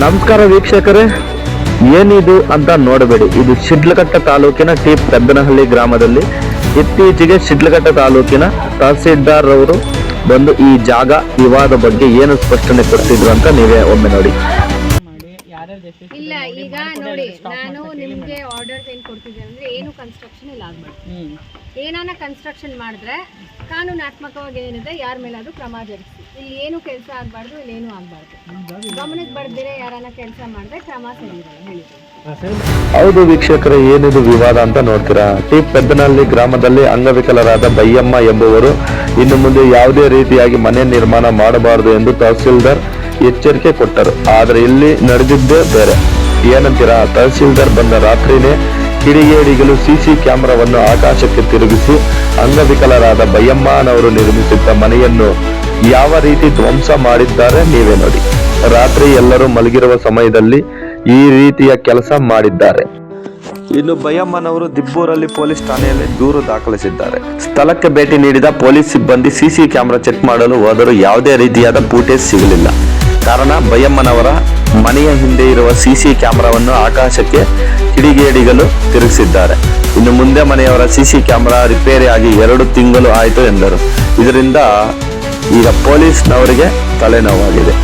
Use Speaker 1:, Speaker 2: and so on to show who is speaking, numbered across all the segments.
Speaker 1: ನಮಸ್ಕಾರ ವೀಕ್ಷಕರೇ, ಏನಿದು ಅಂತ ನೋಡಬೇಡಿ. ಇದು ಶಿಡ್ಲಘಟ್ಟ ತಾಲೂಕಿನ ಟಿ ಪೆದ್ದನಹಳ್ಳಿ ಗ್ರಾಮದಲ್ಲಿ ಇತ್ತೀಚೆಗೆ ಶಿಡ್ಲಘಟ್ಟ ತಾಲೂಕಿನ ತಹಸೀಲ್ದಾರ್ ಅವರು ಬಂದು ಈ ಜಾಗ ವಿವಾದ ಬಗ್ಗೆ ಏನು ಸ್ಪಷ್ಟನೆ ಕೊಡ್ತಿದ್ರು ಅಂತ ನೀವೇ ಒಮ್ಮೆ ನೋಡಿ.
Speaker 2: ಇಲ್ಲ, ಈಗ ನೋಡಿ, ನಾನು ನಿಮ್ಗೆ ಆರ್ಡರ್ಸ್ ಏನ್ ಕೊಡ್ತಿದ್ದೆ ಅಂದ್ರೆ ಏನು ಕನ್ಸ್ಟ್ರಕ್ಷನ್ ಇಲ್ಲ ಆಗ್ಬಾರ್ದು. ಏನಾನ ಕನ್ಸ್ಟ್ರಕ್ಷನ್ ಮಾಡಿದ್ರೆ ಕಾನೂನಾತ್ಮಕವಾಗಿ ಏನಿದೆ ಯಾರ ಮೇಲಾದ್ರೂ ಕ್ರಮ ಜರುಗಿಸಿ. ಇಲ್ಲಿ ಏನು ಕೆಲಸ ಆಗ್ಬಾರ್ದು, ಇಲ್ಲಿ ಏನು ಆಗ್ಬಾರ್ದು. ಗಮನಕ್ಕೆ ಬರ್ದಿರೆ ಯಾರನ್ನ ಕೆಲಸ ಮಾಡಿದ್ರೆ ಕ್ರಮ ಸರಿಯಿರಲ್ಲ ಹೇಳಿ.
Speaker 1: ಹೌದು ವೀಕ್ಷಕರೇ, ಏನಿದು ವಿವಾದ ಅಂತ ನೋಡ್ತೀರಾ? ಟಿ ಪೆದ್ದನಹಳ್ಳಿ ಗ್ರಾಮದಲ್ಲಿ ಅಂಗವಿಕಲರಾದ ಬಯ್ಯಮ್ಮ ಎಂಬುವರು ಇನ್ನು ಮುಂದೆ ಯಾವುದೇ ರೀತಿಯಾಗಿ ಮನೆ ನಿರ್ಮಾಣ ಮಾಡಬಾರದು ಎಂದು ತಹಸೀಲ್ದಾರ್ ಎಚ್ಚರಿಕೆ ಕೊಟ್ಟರು. ಆದರೆ ಇಲ್ಲಿ ನಡೆದಿದ್ದೇ ಬೇರೆ. ಏನಂತೀರಾ? ತಹಸೀಲ್ದಾರ್ ಬಂದ ರಾತ್ರಿನೇ ಕಿಡಿಗೇಡಿಗಳು ಸಿಸಿ ಕ್ಯಾಮೆರಾವನ್ನು ಆಕಾಶಕ್ಕೆ ತಿರುಗಿಸಿ ಅಂಗವಿಕಲರಾದ ಬಯ್ಯಮ್ಮನವರು ನಿರ್ಮಿಸಿದ್ದ ಮನೆಯನ್ನು ಯಾವ ರೀತಿ ಧ್ವಂಸ ಮಾಡಿದ್ದಾರೆ ನೀವೇ ನೋಡಿ. ರಾತ್ರಿ ಎಲ್ಲರೂ ಮಲಗಿರುವ ಸಮಯದಲ್ಲಿ ಈ ರೀತಿಯ ಕೆಲಸ ಮಾಡಿದ್ದಾರೆ. ಇನ್ನು ಬಯ್ಯಮ್ಮನವರು ದಿಬ್ಬೂರಲ್ಲಿ ಪೊಲೀಸ್ ಠಾಣೆಯಲ್ಲಿ ದೂರು ದಾಖಲಿಸಿದ್ದಾರೆ. ಸ್ಥಳಕ್ಕೆ ಭೇಟಿ ನೀಡಿದ ಪೊಲೀಸ್ ಸಿಬ್ಬಂದಿ ಸಿಸಿ ಕ್ಯಾಮೆರಾ ಚೆಕ್ ಮಾಡಲು ಹೋದರೂ ಯಾವುದೇ ರೀತಿಯಾದ ಫೂಟೇಜ್ ಸಿಗಲಿಲ್ಲ. ಕಾರಣ ಬಯ್ಯಮ್ಮನವರ ಮನೆಯ ಹಿಂದೆ ಇರುವ ಸಿಸಿ ಕ್ಯಾಮೆರಾವನ್ನು ಆಕಾಶಕ್ಕೆ ಕಿಡಿಗೇಡಿಗಳು ತಿರುಗಿಸಿದ್ದಾರೆ. ಇನ್ನು ಮುಂದೆ ಮನೆಯವರ ಸಿಸಿ ಕ್ಯಾಮೆರಾ ರಿಪೇರಿ ಆಗಿ 2 ತಿಂಗಳು ಆಯಿತು ಎಂದರು. ಇದರಿಂದ ಈಗ ಪೊಲೀಸ್ನವರಿಗೆ ತಲೆನೋವಾಗಿದೆ.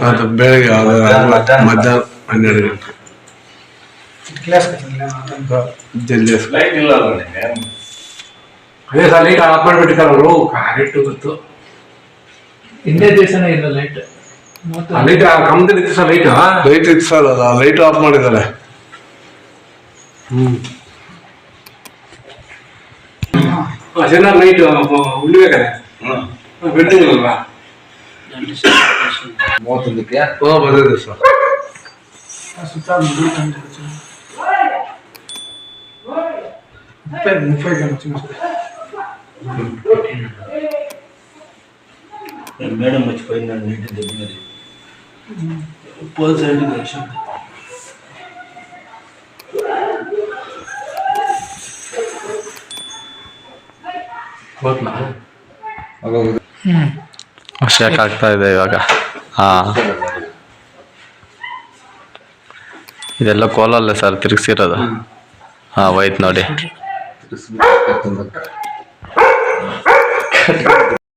Speaker 3: ಅದು ಬೆಳಗ್ಗೆ ಮಧ್ಯಾಹ್ನ 12 ಗಂಟೆ ಅದೇ ಸರ್ ಲೈಟ್ ಆಫ್ ಮಾಡಿಬಿಟ್ಟಿದ್ದಾರೆ ಅವರು. ಕರೆಕ್ಟ್ ಗೊತ್ತು,
Speaker 4: ಹಿಂದೆ ದಿವಸನೇ ಇಲ್ಲ ಲೈಟ್.
Speaker 3: ಲೈಟ್ ಕಮ್ಮದಲ್ಲಿ ಇತ್ತು ಸರ್, ಲೈಟ್ ಇತ್ತು ಸರ್, ಲೈಟ್ ಆಫ್ ಮಾಡಿದ್ದಾರೆ. ಚೆನ್ನಾಗಿ ಲೈಟ್ ಉಳಿಬೇಕಾರೆ ಬಿಲ್ಡಿಂಗ್ ಅಲ್ವಾ
Speaker 4: 31ಕ್ಕೆ
Speaker 3: ಬಂದಿದೆ ಸರ್.
Speaker 4: మేడం మర్చిపోయింది నీటి దగ్గర పోల్ సైడ్ దర్శనం
Speaker 1: ಶೇಕ್ ಆಗ್ತಾ ಇದೆ ಇವಾಗ. ಇದೆಲ್ಲ ಕೋಲಲ್ಲೇ ಸರ್ ತಿರುಗಿಸಿರೋದು. ಹೋಯ್ತು ನೋಡಿ.